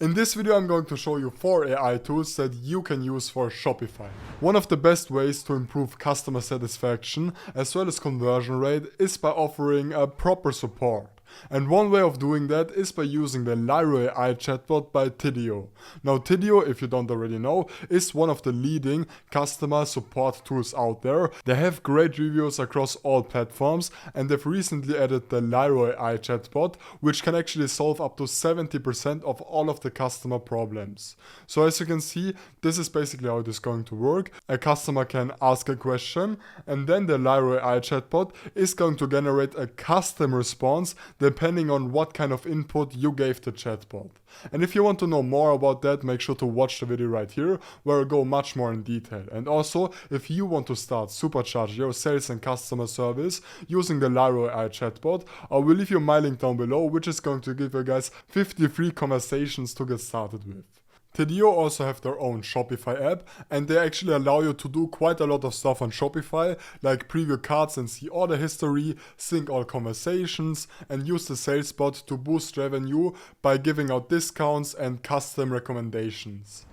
In this video I'm going to show you 4 AI tools that you can use for Shopify. One of the best ways to improve customer satisfaction as well as conversion rate is by offering a proper support. And one way of doing that is by using the Lyra AI chatbot by Tidio. Now Tidio, if you don't already know, is one of the leading customer support tools out there. They have great reviews across all platforms and they've recently added the Lyra AI chatbot, which can actually solve up to 70% of all of the customer problems. So as you can see, this is basically how it is going to work. A customer can ask a question and then the Lyra AI chatbot is going to generate a custom response depending on what kind of input you gave the chatbot. And if you want to know more about that, make sure to watch the video right here where I go much more in detail. And also, if you want to start supercharge your sales and customer service using the Lyra AI chatbot, I will leave you my link down below, which is going to give you guys 50 free conversations to get started with. Tidio also have their own Shopify app and they actually allow you to do quite a lot of stuff on Shopify, like preview carts and see order history, sync all conversations and use the sales bot to boost revenue by giving out discounts and custom recommendations.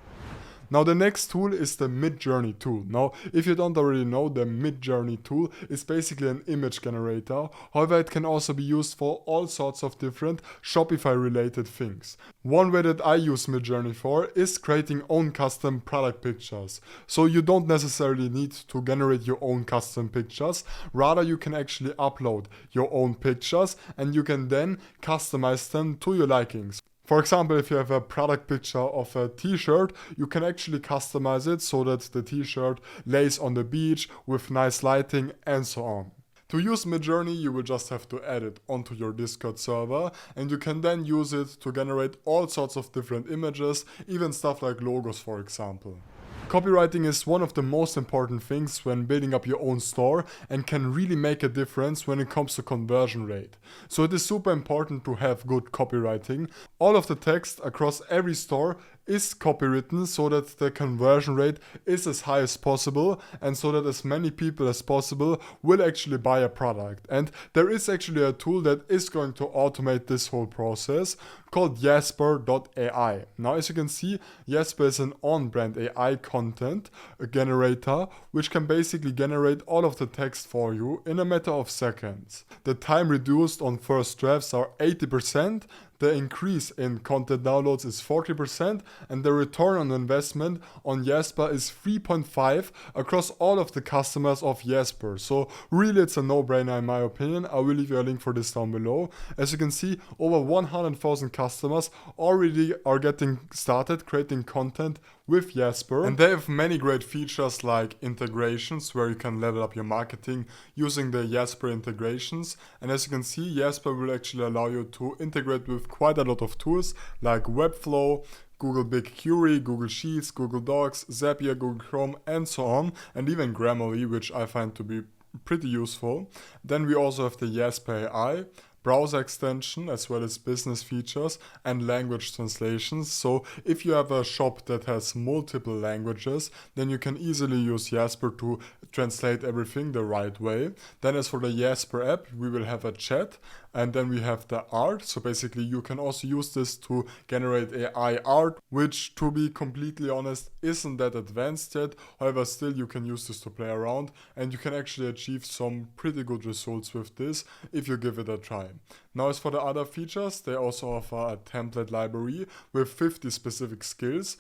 Now the next tool is the Midjourney tool. Now if you don't already know, the Midjourney tool is basically an image generator. However, it can also be used for all sorts of different Shopify related things. One way that I use Midjourney for is creating own custom product pictures. So you don't necessarily need to generate your own custom pictures. Rather you can actually upload your own pictures and you can then customize them to your likings. For example, if you have a product picture of a t-shirt, you can actually customize it so that the t-shirt lays on the beach with nice lighting and so on. To use Midjourney, you will just have to add it onto your Discord server and you can then use it to generate all sorts of different images, even stuff like logos, for example. Copywriting is one of the most important things when building up your own store and can really make a difference when it comes to conversion rate. So it is super important to have good copywriting. All of the text across every store is copywritten so that the conversion rate is as high as possible and so that as many people as possible will actually buy a product. And there is actually a tool that is going to automate this whole process called Jasper.ai. Now as you can see, Jasper is an on-brand AI content generator which can basically generate all of the text for you in a matter of seconds. The time reduced on first drafts are 80%. The increase in content downloads is 40% and the return on investment on Jasper is 3.5 across all of the customers of Jasper. So really it's a no-brainer in my opinion. I will leave you a link for this down below. As you can see, over 100,000 customers already are getting started creating content with Jasper. And they have many great features like integrations where you can level up your marketing using the Jasper integrations. And as you can see, Jasper will actually allow you to integrate with quite a lot of tools like Webflow, Google BigQuery, Google Sheets, Google Docs, Zapier, Google Chrome and so on, and even Grammarly, which I find to be pretty useful. Then we also have the Jasper AI, browser extension as well as business features and language translations. So if you have a shop that has multiple languages, then you can easily use Jasper to translate everything the right way. Then as for the Jasper app, we will have a chat and then we have the art. So basically you can also use this to generate AI art, which to be completely honest isn't that advanced yet. However, still you can use this to play around and you can actually achieve some pretty good results with this if you give it a try. Now as for the other features, they also offer a template library with 50 specific skills.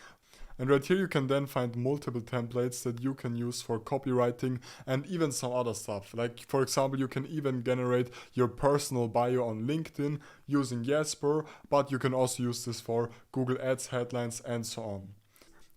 And right here you can then find multiple templates that you can use for copywriting and even some other stuff. Like for example, you can even generate your personal bio on LinkedIn using Jasper, but you can also use this for Google Ads headlines and so on.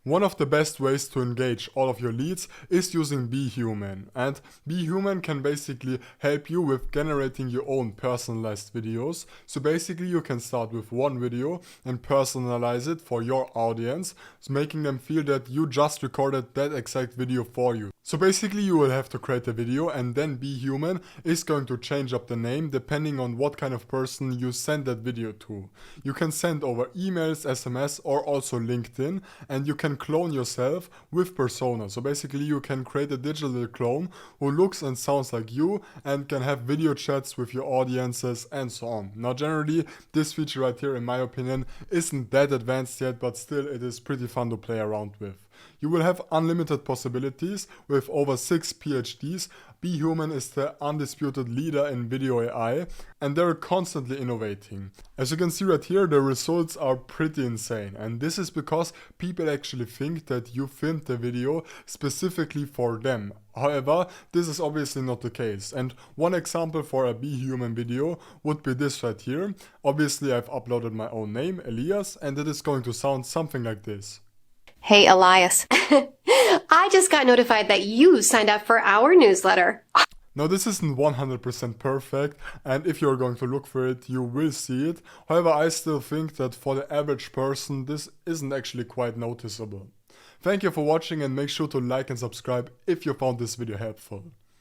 One of the best ways to engage all of your leads is using Be Human. And Be Human can basically help you with generating your own personalized videos. So basically you can start with one video and personalize it for your audience, making them feel that you just recorded that exact video for you. So basically you will have to create a video and then Be Human is going to change up the name depending on what kind of person you send that video to. You can send over emails, SMS or also LinkedIn and you can clone yourself with persona. So basically you can create a digital clone who looks and sounds like you and can have video chats with your audiences and so on. Now generally this feature right here in my opinion isn't that advanced yet, but still it is pretty fun to play around with. You will have unlimited possibilities with over 6 PhDs. BeHuman is the undisputed leader in video AI and they're constantly innovating. As you can see right here, the results are pretty insane, and this is because people actually think that you filmed the video specifically for them. However, this is obviously not the case, and one example for a BeHuman video would be this right here. Obviously I've uploaded my own name, Elias, and it is going to sound something like this. Hey, Elias. I just got notified that you signed up for our newsletter. Now this isn't 100% perfect, and if you're going to look for it, you will see it. However, I still think that for the average person, this isn't actually quite noticeable. Thank you for watching, and make sure to like and subscribe if you found this video helpful.